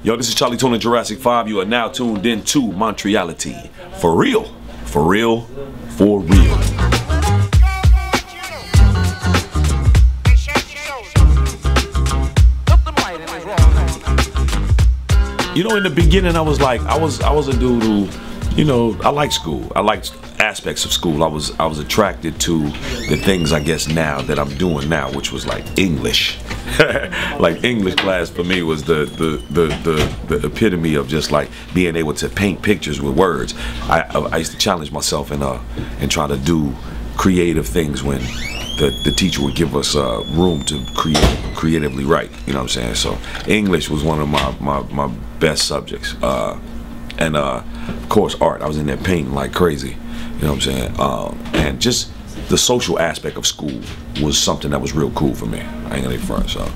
Yo, this is CHALI 2NA Jurassic 5. You are now tuned in to Montreality. For real. For real. For real. You know, in the beginning, I was a dude who, you know, I liked school. I liked aspects of school. I was attracted to the things, I guess, now that I'm doing now, which was like English. Like English class for me was the epitome of just like being able to paint pictures with words. I used to challenge myself and try to do creative things when the teacher would give us room to creatively write. You know what I'm saying? So English was one of my best subjects. And of course art. I was in there painting like crazy. You know what I'm saying? And just the social aspect of school was something that was real cool for me. I ain't gonna front. So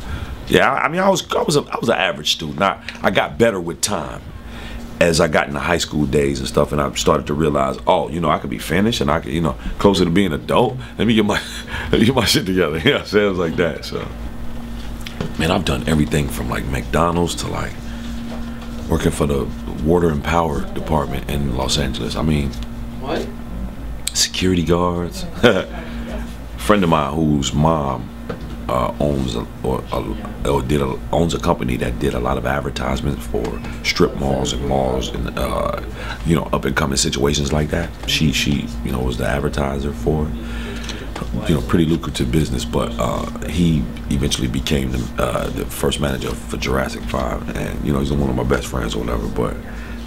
yeah, I mean I was an average student. I got better with time as I got into high school days and stuff, and I started to realize, oh, you know, I could be finished and I could, you know, closer to being an adult. Let me get my shit together. Yeah, so it was like that. So man, I've done everything from like McDonald's to like working for the water and power department in Los Angeles. I mean, what? Security guards. A friend of mine whose mom owns a company that did a lot of advertisements for strip malls and malls and you know, up and coming situations like that. She you know, was the advertiser for it. You know, pretty lucrative business, but he eventually became the first manager for Jurassic 5, and you know, he's one of my best friends or whatever. But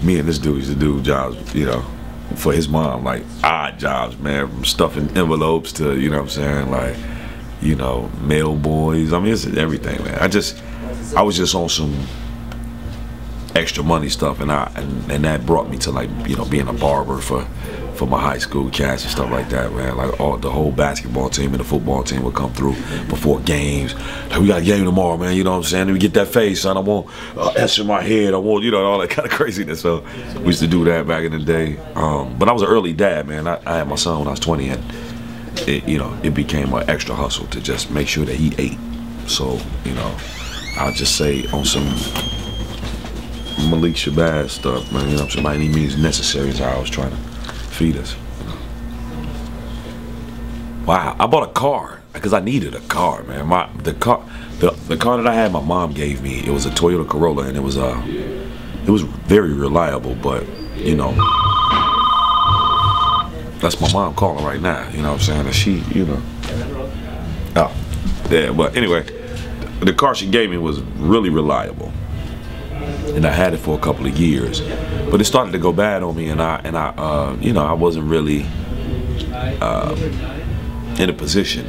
me and this dude used to do jobs, you know, for his mom, like odd jobs, man, from stuffing envelopes to, you know what I'm saying, like, you know, mail boys. I mean, it's everything, man. I was just on some extra money stuff, and that brought me to, like, you know, being a barber for my high school cats and stuff like that, man. Like the whole basketball team and the football team would come through before games. Like, we got a game tomorrow, man. You know what I'm saying? Let me get that face, son. I want S in my head. I want, you know, all that kind of craziness. So we used to do that back in the day. But I was an early dad, man. I had my son when I was 20, and it, you know, it became an extra hustle to just make sure that he ate. So, you know, I'll just say on some Malik Shabazz stuff, man. You know, by any means necessary is how I was trying to feed us. Wow, I bought a car because I needed a car, man. The car that I had, my mom gave me. It was a Toyota Corolla, and it was very reliable. But you know, that's my mom calling right now. You know what I'm saying? And she, you know, oh, yeah. But anyway, the car she gave me was really reliable, and I had it for a couple of years. But it started to go bad on me, and I you know, I wasn't really in a position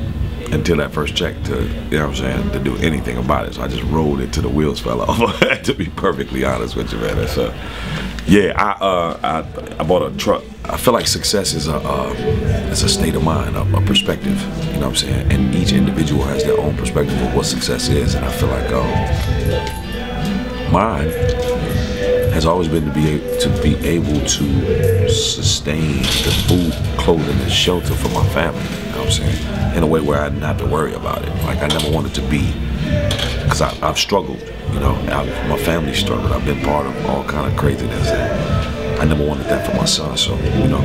until that first check to, you know what I'm saying, to do anything about it. So I just rolled it till the wheels fell off. To be perfectly honest with you, man. So yeah, I bought a truck. I feel like success is a state of mind, a perspective. You know what I'm saying? And each individual has their own perspective of what success is, and I feel like mine has always been to be able to sustain the food, clothing, and shelter for my family. You know what I'm saying? In a way where I didn't have to worry about it. Like, I never wanted to be, because I've struggled. You know, my family struggled. I've been part of all kind of craziness, and I never wanted that for my son. So, you know,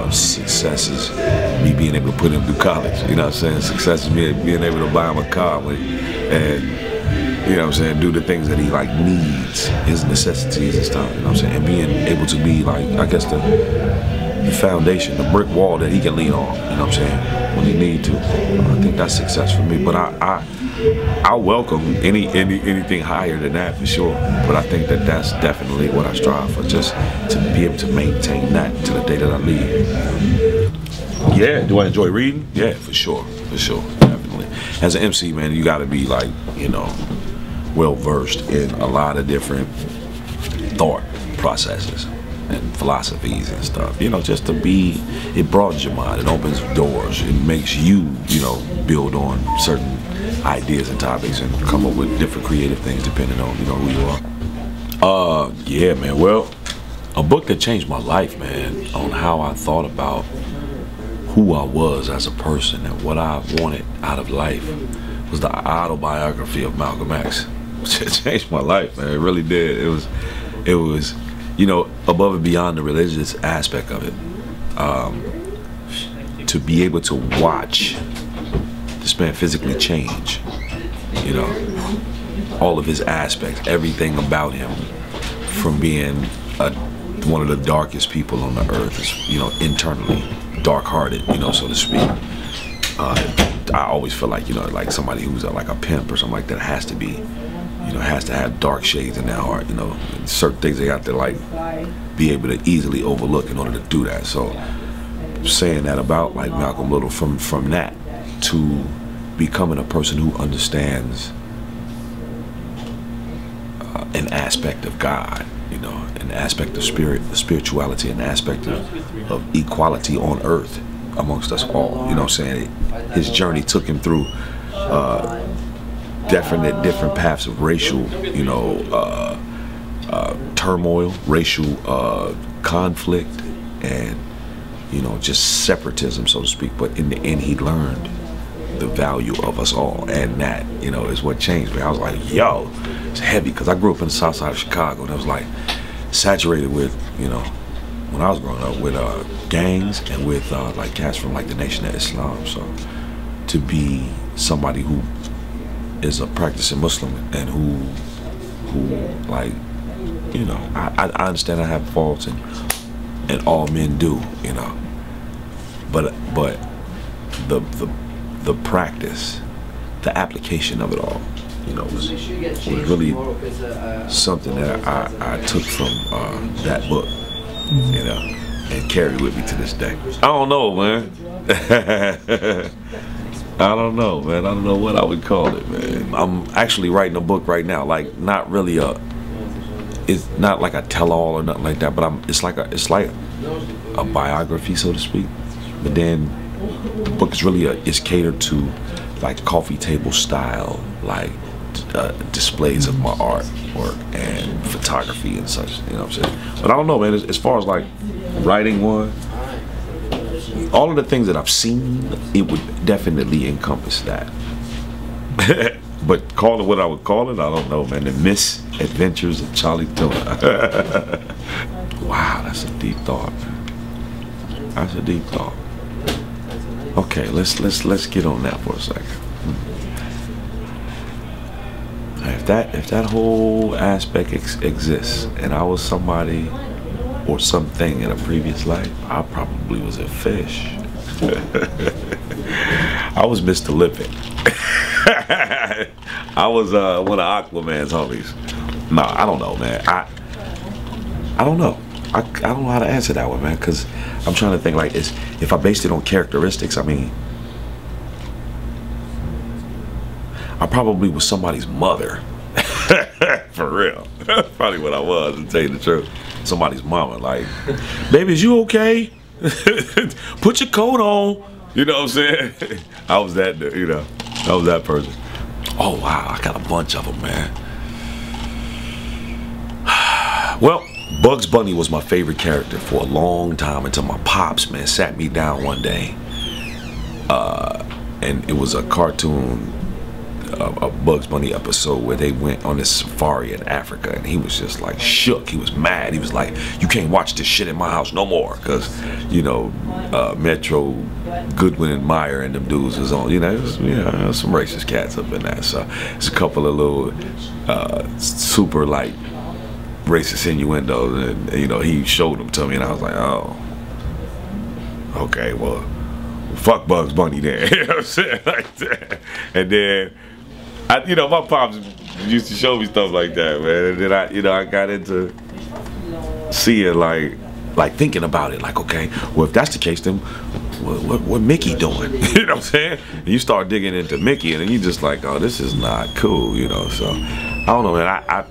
success is me being able to put him through college. You know what I'm saying? Success is me being able to buy him a car and, you know what I'm saying, do the things that he like needs, his necessities and stuff, you know what I'm saying, and being able to be like, I guess the foundation, the brick wall that he can lean on, you know what I'm saying, when he need to. I think that's success for me, but I welcome anything higher than that for sure, but I think that that's definitely what I strive for, just to be able to maintain that to the day that I leave. Yeah, do I enjoy reading? Yeah, for sure, definitely. As an MC, man, you gotta be like, you know, well versed in a lot of different thought processes and philosophies and stuff. You know, just to be, it broadens your mind, it opens doors, it makes you, you know, build on certain ideas and topics and come up with different creative things depending on, you know, who you are. Yeah, man, well, a book that changed my life, man, on how I thought about who I was as a person and what I wanted out of life was the Autobiography of Malcolm X. it changed my life, man. It really did. It was, you know, above and beyond the religious aspect of it. To be able to watch this man physically change, you know, all of his aspects, everything about him, from being one of the darkest people on the earth, is, you know, internally dark-hearted, you know, so to speak. I always feel like, you know, like somebody who's like a pimp or something like that has to be, you know, has to have dark shades in their heart, you know, certain things they have to like be able to easily overlook in order to do that. So saying that about like Malcolm Little, from that to becoming a person who understands an aspect of God, you know, an aspect of spirituality, an aspect of equality on earth amongst us all, you know what I'm saying? His journey took him through different paths of racial, you know, turmoil, racial conflict, and, you know, just separatism, so to speak. But in the end, he learned the value of us all, and that, you know, is what changed me. I was like, yo, it's heavy, because I grew up in the south side of Chicago, and I was like saturated with, you know, when I was growing up, with gangs and with like cats from like the Nation of Islam. So to be somebody who is a practicing Muslim and who like, you know, I understand I have faults, and all men do, you know, but the practice, the application of it all, you know, was really something that I took from that book, you know, and carried with me to this day. I don't know, man. I don't know, man. I don't know what I would call it, man. I'm actually writing a book right now, like not really it's not like a tell-all or nothing like that, but it's like a biography, so to speak. But then the book is really it's catered to like coffee table style, like displays of my artwork and photography and such, you know what I'm saying? But I don't know, man, as far as like writing one, all of the things that I've seen, it would definitely encompass that. But call it what I would call it, I don't know, man. The misadventures of CHALI 2NA. Wow, that's a deep thought, man. That's a deep thought. Okay, let's get on that for a second. If that whole aspect exists, and I was somebody or something in a previous life, I probably was a fish. I was Mr. Lippet. I was one of Aquaman's homies. No, I don't know, man. I don't know. I don't know how to answer that one, man, because I'm trying to think, like, if I based it on characteristics, I mean, I probably was somebody's mother. For real. That's probably what I was, to tell you the truth. Somebody's mama, like, baby, is you okay? Put your coat on. You know what I'm saying? I was that, you know, I was that person. Oh, wow, I got a bunch of them, man. Well, Bugs Bunny was my favorite character for a long time, until my pops, man, sat me down one day. And it was a cartoon, a Bugs Bunny episode where they went on this safari in Africa, and he was just like shook. He was mad. He was like, you can't watch this shit in my house no more, because, you know, Metro Goodwin and Meyer and them dudes was on, you know, it was, you know, some racist cats up in that. So it's a couple of little super like racist innuendos, and, you know, he showed them to me, and I was like, oh, okay, well, fuck Bugs Bunny then. You know what I'm saying? Like that. And then, you know, my pops used to show me stuff like that, man. And then you know, I got into seeing, like thinking about it, like, okay, well, if that's the case, then what Mickey doing? You know what I'm saying? And you start digging into Mickey, and then you just like, oh, this is not cool, you know. So I don't know, man. I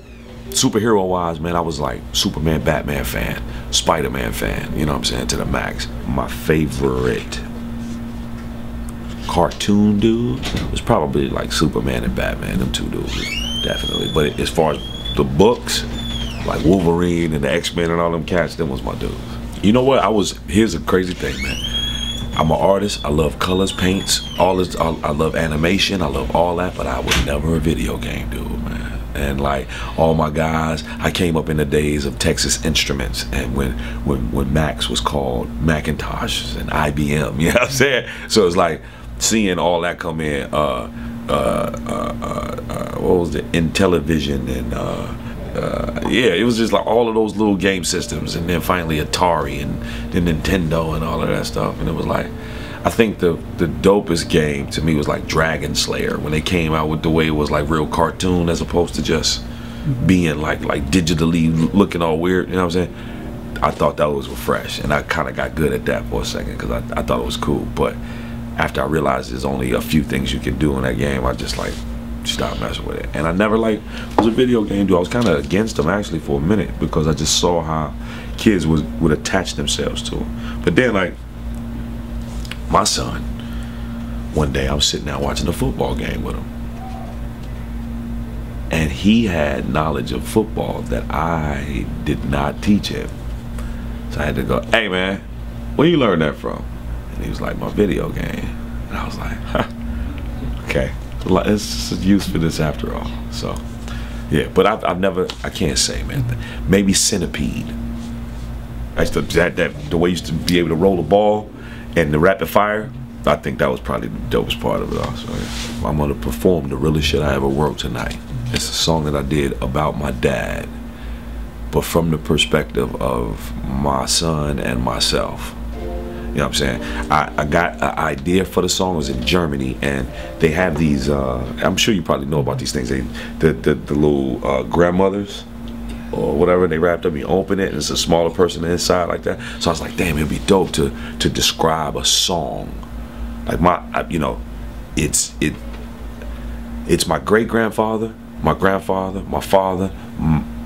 superhero wise, man, I was like Superman, Batman fan, Spider-Man fan, you know what I'm saying, to the max. My favorite cartoon dude was probably like Superman and Batman, them two dudes, definitely. But as far as the books, like Wolverine and the X-Men and all them cats, them was my dudes. You know what, here's a crazy thing, man. I'm an artist, I love colors, paints, all this, I love animation, I love all that, but I was never a video game dude, man. and like all my guys, I came up in the days of Texas Instruments, and when Macs was called Macintosh and IBM, you know what I'm saying? So it's like seeing all that come in, what was it, Intellivision, and yeah, it was just like all of those little game systems, and then finally Atari, and then Nintendo and all of that stuff. And it was like, I think the dopest game to me was like Dragon Slayer, when they came out with the way it was like real cartoon as opposed to just being like digitally looking all weird, you know what I'm saying? I thought that was fresh, and I kind of got good at that for a second because I thought it was cool. But after I realized there's only a few things you can do in that game, I just like stopped messing with it. And I never like was a video game dude. I was kind of against them actually for a minute because I just saw how kids would attach themselves to them. But then like my son, one day I was sitting down watching a football game with him, and he had knowledge of football that I did not teach him. So I had to go, hey man, where you learn that from? And he was like, my video game. And I was like, huh, okay, it's use for this after all. So yeah, but I've never, I can't say, man, maybe Centipede. That's the way you used to be able to roll the ball and the rapid fire. I think that was probably the dopest part of it all. So yeah. I'm gonna perform the realest shit I ever wrote tonight. It's a song that I did about my dad, but from the perspective of my son and myself. You know what I'm saying? I got an idea for the song. It was in Germany, and they have these, I'm sure you probably know about these things. The little grandmothers or whatever, they wrapped up, you open it, and it's a smaller person inside like that. So I was like, damn, it'd be dope to describe a song. Like you know, it's my great-grandfather, my grandfather, my father,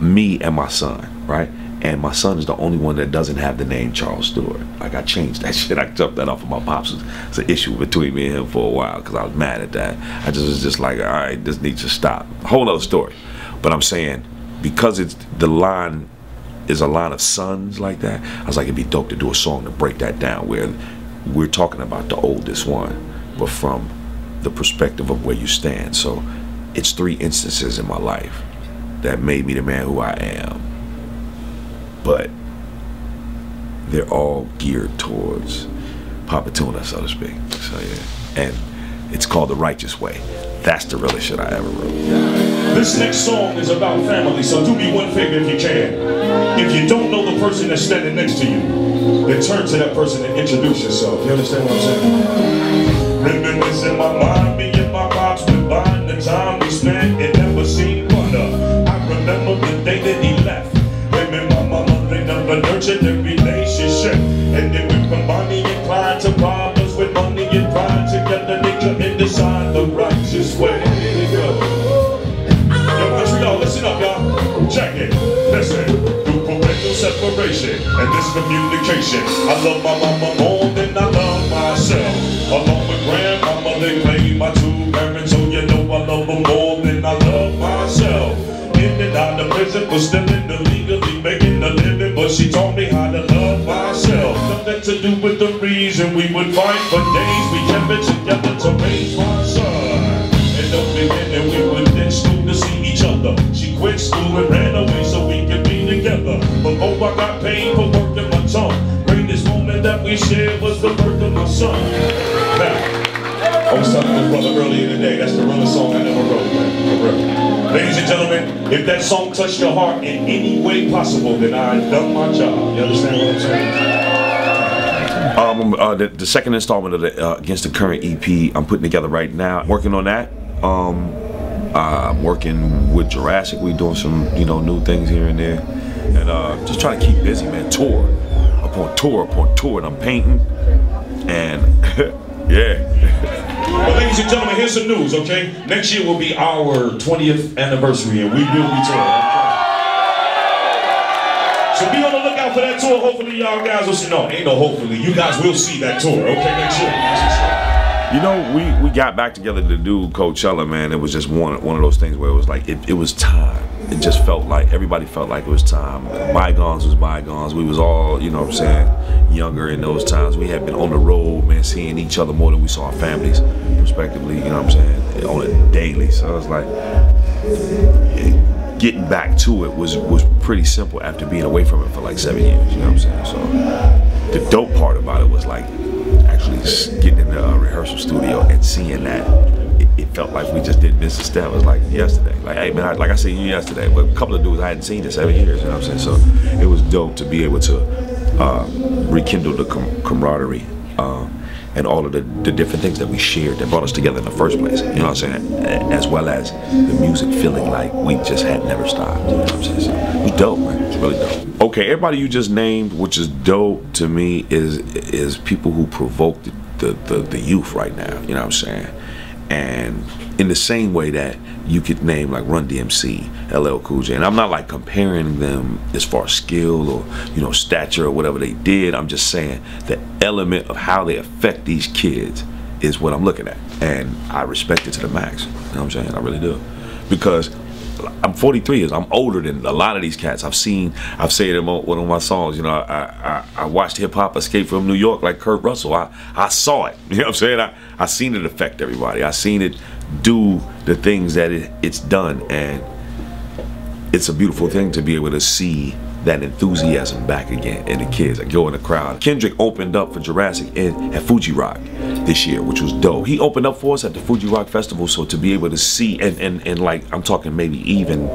me, and my son, right? And my son is the only one that doesn't have the name Charles Stewart. Like, I changed that shit. I jumped that off of my pops. It's an issue between me and him for a while because I was mad at that. I just was just like, all right, this needs to stop. A whole other story. But I'm saying, because it's the line is a line of sons like that, I was like, it'd be dope to do a song to break that down where we're talking about the oldest one, but from the perspective of where you stand. So it's 3 instances in my life that made me the man who I am. But they're all geared towards Papa Tuna, so to speak. So yeah, and it's called The Righteous Way. That's the realest shit I ever wrote. This next song is about family, so do me one favor if you can. If you don't know the person that's standing next to you, then turn to that person and introduce yourself. You understand what I'm saying? Reminisce in my mind, me and my pops would bind the time we spent. It never seemed funner. I remember the day that he left. Him and my mama, they never nurtured the relationship. And then we from Bonnie and Clyde to problems with money and pride. Together they couldn't decide the righteous way. Yo, Montreal, listen up, y'all. Check it. Listen. Through parental separation and miscommunication, I love my mama more than I love myself. Along with grandmama, they claim my 2 parents, so you know I love them more than I love myself. In and out of prison, but still in the legally making a living. But she taught me how to love myself. Nothing to do with the reason we would fight for days. We kept it together to raise my son. In the beginning, we went in school to see each other. She quit school and ran away so we could be together. But oh, I got paid for working my tongue. Greatest moment that we shared was the birth of my son. Now, I was telling this brother earlier today, that's the realest song I ever wrote, man. For real. Ladies and gentlemen, if that song touched your heart in any way possible, then I've done my job. You understand what I'm saying? The second installment of the Against the Current EP, I'm putting together right now. Working on that. I'm working with Jurassic. We're doing some, you know, new things here and there, and just trying to keep busy, man. Tour upon tour, and I'm painting, and yeah. Well, ladies and gentlemen, here's some news, okay? Next year will be our 20th anniversary, and we will be touring. So be on the lookout for that tour. Hopefully, y'all guys will see. No, ain't no hopefully. You guys will see that tour, okay, next year. You know, we got back together to do Coachella, man. It was just one of those things where it was like, it was time. It just felt like, everybody felt like it was time. Bygones was bygones. We was all, you know what I'm saying, younger in those times. We had been on the road, man, seeing each other more than we saw our families, respectively, you know what I'm saying, on a daily. So I was like, getting back to it was pretty simple after being away from it for like 7 years. You know what I'm saying? So the dope part about it was like actually getting in the rehearsal studio and seeing that it felt like we just didn't miss a step. It was like yesterday. Like, hey man, like I seen you yesterday, but a couple of dudes I hadn't seen in 7 years. You know what I'm saying? So it was dope to be able to rekindle the camaraderie. And all of the different things that we shared that brought us together in the first place, you know what I'm saying? As well as the music feeling like we just had never stopped, you know what I'm saying? So it was dope, man. It's really dope. Okay, everybody you just named, which is dope to me, is people who provoke the youth right now, you know what I'm saying? And in the same way that you could name like Run DMC, LL Cool J, and I'm not like comparing them as far as skill or, you know, stature or whatever they did. I'm just saying the element of how they affect these kids is what I'm looking at, and I respect it to the max. You know what I'm saying? I really do, because I'm 43 years. I'm older than a lot of these cats. I've said it in one of my songs. You know, I watched hip hop escape from New York like Kurt Russell. I saw it. You know what I'm saying? I seen it affect everybody. I seen it do the things that it's done, and it's a beautiful thing to be able to see that enthusiasm back again in the kids that go in the crowd. Kendrick opened up for Jurassic at Fuji Rock this year, which was dope. He opened up for us at the Fuji Rock Festival, so to be able to see, and like, I'm talking maybe even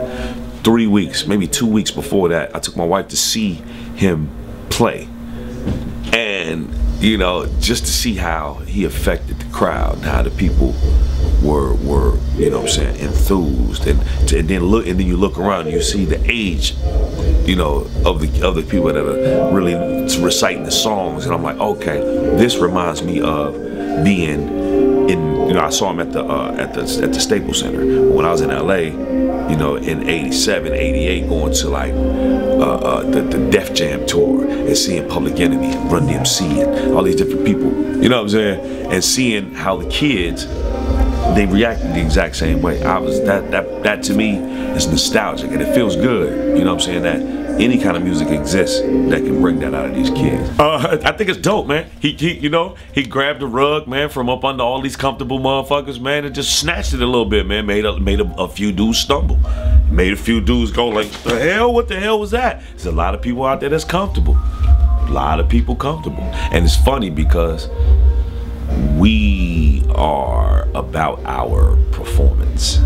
3 weeks, maybe 2 weeks before that, I took my wife to see him play. And, you know, just to see how he affected the crowd, and how the people were you know what I'm saying, enthused, and then you look around and you see the age, you know, of the people that are really reciting the songs, and I'm like, okay, this reminds me of being in, you know, I saw him at the Staples Center when I was in LA, you know, in 87, 88, going to like the Def Jam tour and seeing Public Enemy and Run DMC and all these different people, you know what I'm saying, and seeing how the kids, they reacted the exact same way. That to me is nostalgic, and it feels good, you know what I'm saying, that any kind of music exists that can bring that out of these kids. I think it's dope, man. You know, he grabbed the rug, man, from up under all these comfortable motherfuckers, man, and just snatched it a little bit, man. Made a few dudes stumble. Made a few dudes go like, the hell? What the hell was that? There's a lot of people out there that's comfortable. A lot of people comfortable. And it's funny because we are about our performance,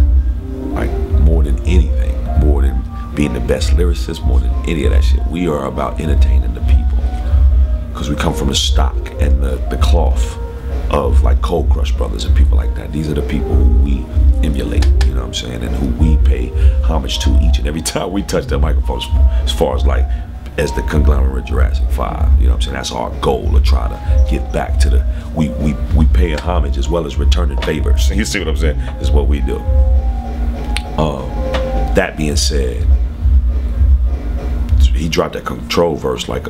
like, more than anything, more than being the best lyricist, more than any of that shit. We are about entertaining the people, because we come from the stock and the cloth of like Cold Crush Brothers and people like that. These are the people who we emulate, you know what I'm saying, and who we pay homage to each and every time we touch that microphone, as far as like as the conglomerate Jurassic 5, you know what I'm saying? That's our goal, to try to get back to the, we pay a homage as well as returning favors. You see what I'm saying? Is what we do. That being said, he dropped that Control verse like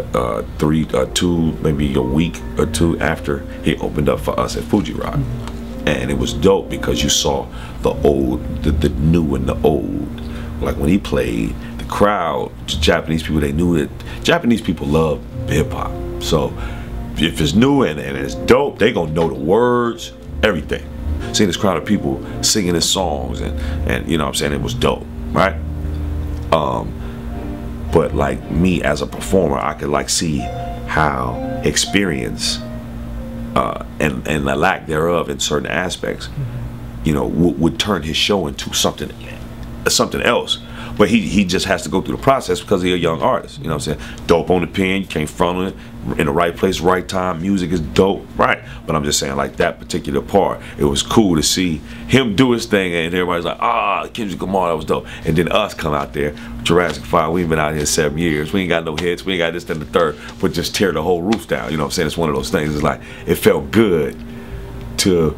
maybe a week or two after he opened up for us at Fuji Rock. And it was dope because you saw the old, the new and the old. Like when he played, the crowd, Japanese people, they knew that Japanese people love hip hop. So if it's new and it's dope, they gonna know the words, everything. Seeing this crowd of people singing his songs and you know what I'm saying, it was dope, right? But like me as a performer, I could like see how experience and the lack thereof in certain aspects, you know, would turn his show into something else. But he just has to go through the process because he's a young artist, you know what I'm saying? Dope on the pen, you can't front it, in the right place, right time, music is dope, right? But I'm just saying, like, that particular part, it was cool to see him do his thing, and everybody's like, Kendrick Lamar, that was dope. And then us come out there, Jurassic 5, we ain't been out here 7 years, we ain't got no hits, we ain't got this, then the third, but just tear the whole roof down, you know what I'm saying? It's one of those things, it's like, it felt good to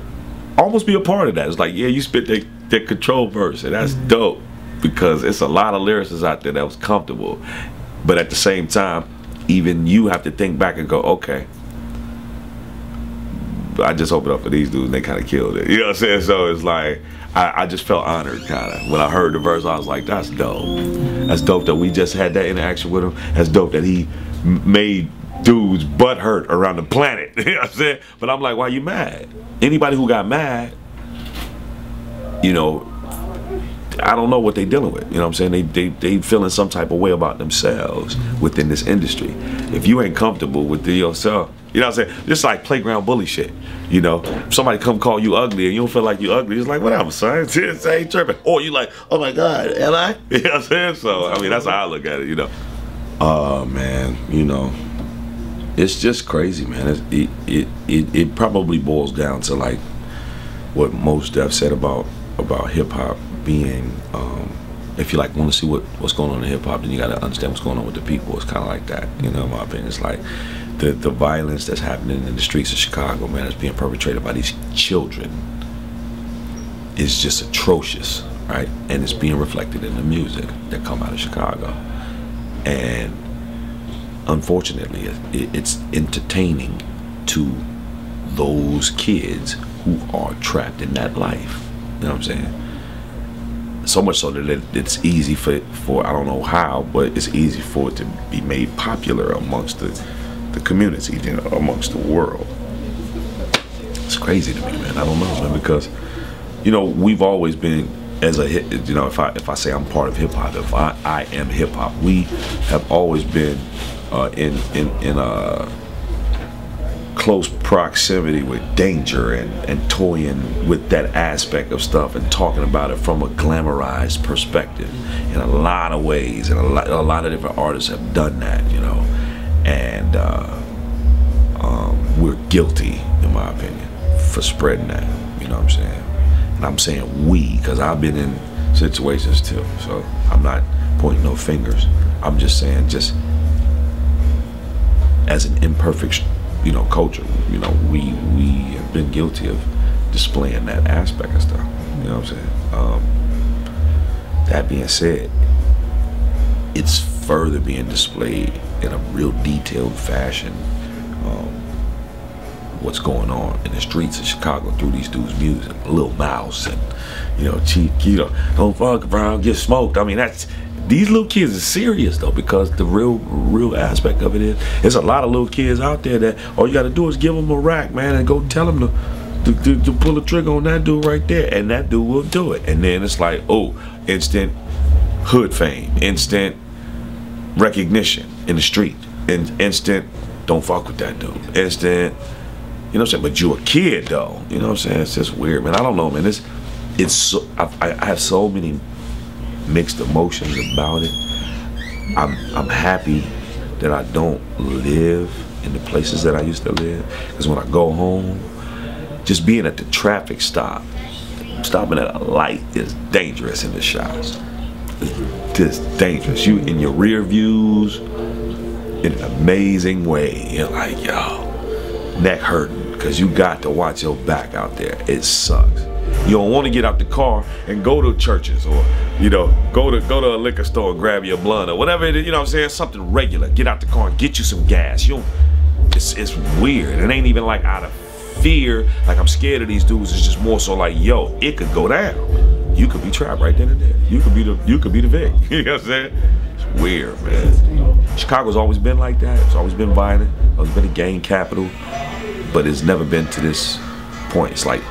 almost be a part of that. It's like, yeah, you spit that Control verse, and that's dope, because it's a lot of lyricists out there that was comfortable. But at the same time, even you have to think back and go, okay, I just opened up for these dudes and they kind of killed it. You know what I'm saying? So it's like, I just felt honored kind of. When I heard the verse, I was like, that's dope. That's dope that we just had that interaction with him. That's dope that he made dudes butt hurt around the planet. You know what I'm saying? But I'm like, why you mad? Anybody who got mad, you know, I don't know what they dealing with. You know what I'm saying? They feeling some type of way about themselves within this industry. If you ain't comfortable with yourself, you know what I'm saying? Just like playground bully shit. You know, if somebody come call you ugly and you don't feel like you ugly, it's like, whatever, son. It's ain't tripping. Or you like, oh my God, am I? You know what I'm saying? So, I mean, that's how I look at it, you know. Man, you know, it's just crazy, man. It probably boils down to like what Mos Def said about hip hop being, if you like want to see what's going on in hip hop, then you got to understand what's going on with the people. It's kind of like that, you know. In my opinion, it's like the violence that's happening in the streets of Chicago, man, is being perpetrated by these children. Is just atrocious, right? And it's being reflected in the music that come out of Chicago, and unfortunately, it's entertaining to those kids who are trapped in that life. You know what I'm saying? So much so that it's easy for I don't know how, but it's easy for it to be made popular amongst the community, you know, amongst the world. It's crazy to me, man. I don't know, man, because, you know, we've always been, as a hip, you know, if I say I'm part of hip hop, if I am hip hop, we have always been in close proximity with danger and toying with that aspect of stuff and talking about it from a glamorized perspective in a lot of ways, and a lot of different artists have done that, you know, and we're guilty, in my opinion, for spreading that, you know what I'm saying? And I'm saying we, because I've been in situations too, so I'm not pointing no fingers. I'm just saying, just as an imperfect, you know, culture, you know, we have been guilty of displaying that aspect of stuff, you know what I'm saying? That being said, it's further being displayed in a real detailed fashion, what's going on in the streets of Chicago through these dudes' music, Lil Mouse and, you know, Chief Keto, don't fuck around, get smoked. I mean, these little kids are serious though, because the real aspect of it is, there's a lot of little kids out there that all you got to do is give them a rack, man, and go tell them to pull the trigger on that dude right there, and that dude will do it. And then it's like, oh, instant hood fame, instant recognition in the street, instant don't fuck with that dude, instant, you know what I'm saying? But you a kid though, you know what I'm saying? It's just weird, man. I don't know, man. It's so, I have so many mixed emotions about it. I'm happy that I don't live in the places that I used to live, because when I go home, just being at the traffic stop, stopping at a light is dangerous in the shots. It's just dangerous. You in your rear views in an amazing way. You're like, yo, neck hurting, because you got to watch your back out there. It sucks. You don't want to get out the car and go to churches, or, you know, go to a liquor store and grab your blunt or whatever it is, you know what I'm saying? Something regular. Get out the car and get you some gas. You don't, it's weird. It ain't even like out of fear, like I'm scared of these dudes. It's just more so like, yo, it could go down. You could be trapped right then and there. You could be the Vic. You know what I'm saying? It's weird, man. Chicago's always been like that. It's always been violent. It's always been a gang capital, but it's never been to this point. It's like,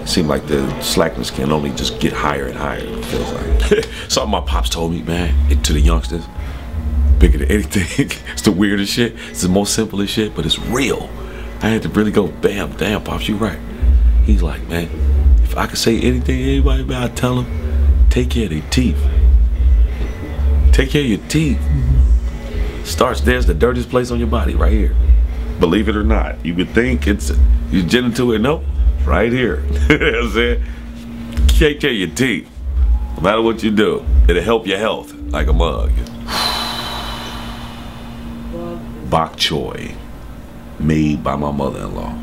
it seemed like the slackness can only just get higher and higher, it feels like. Something my pops told me, man, to the youngsters, bigger than anything. It's the weirdest shit. It's the most simplest shit, but it's real. I had to really go, bam, damn, Pops, you right. He's like, man, if I could say anything to anybody, man, I'd tell them, take care of their teeth. Take care of your teeth. There's the dirtiest place on your body, right here. Believe it or not. You would think you're genital it. Nope. Right here. You know what I'm saying? Take care of your teeth. No matter what you do, it'll help your health like a mug. Bok choy, made by my mother-in-law.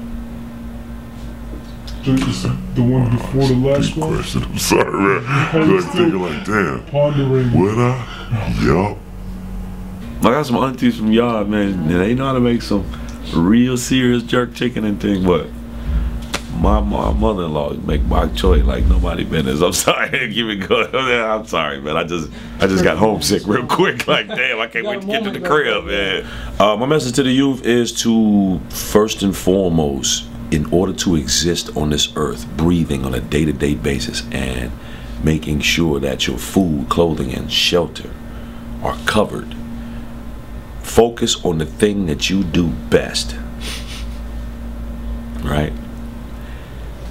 The one before the last one? Question. I'm sorry, man. I was thinking like, damn. Pondering. Would I? Yup. I got some aunties from yard, man, and they know how to make some real serious jerk chicken and things, but my mother-in-law make bok choy like nobody business. I'm sorry, keep it going. I'm sorry, man. I just got homesick real quick. Like, damn, I can't wait to get to the crib, man. My message to the youth is to, first and foremost, in order to exist on this earth, breathing on a day-to-day basis and making sure that your food, clothing, and shelter are covered. Focus on the thing that you do best, right?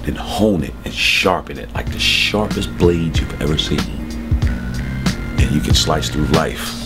Then hone it and sharpen it like the sharpest blade you've ever seen. And you can slice through life.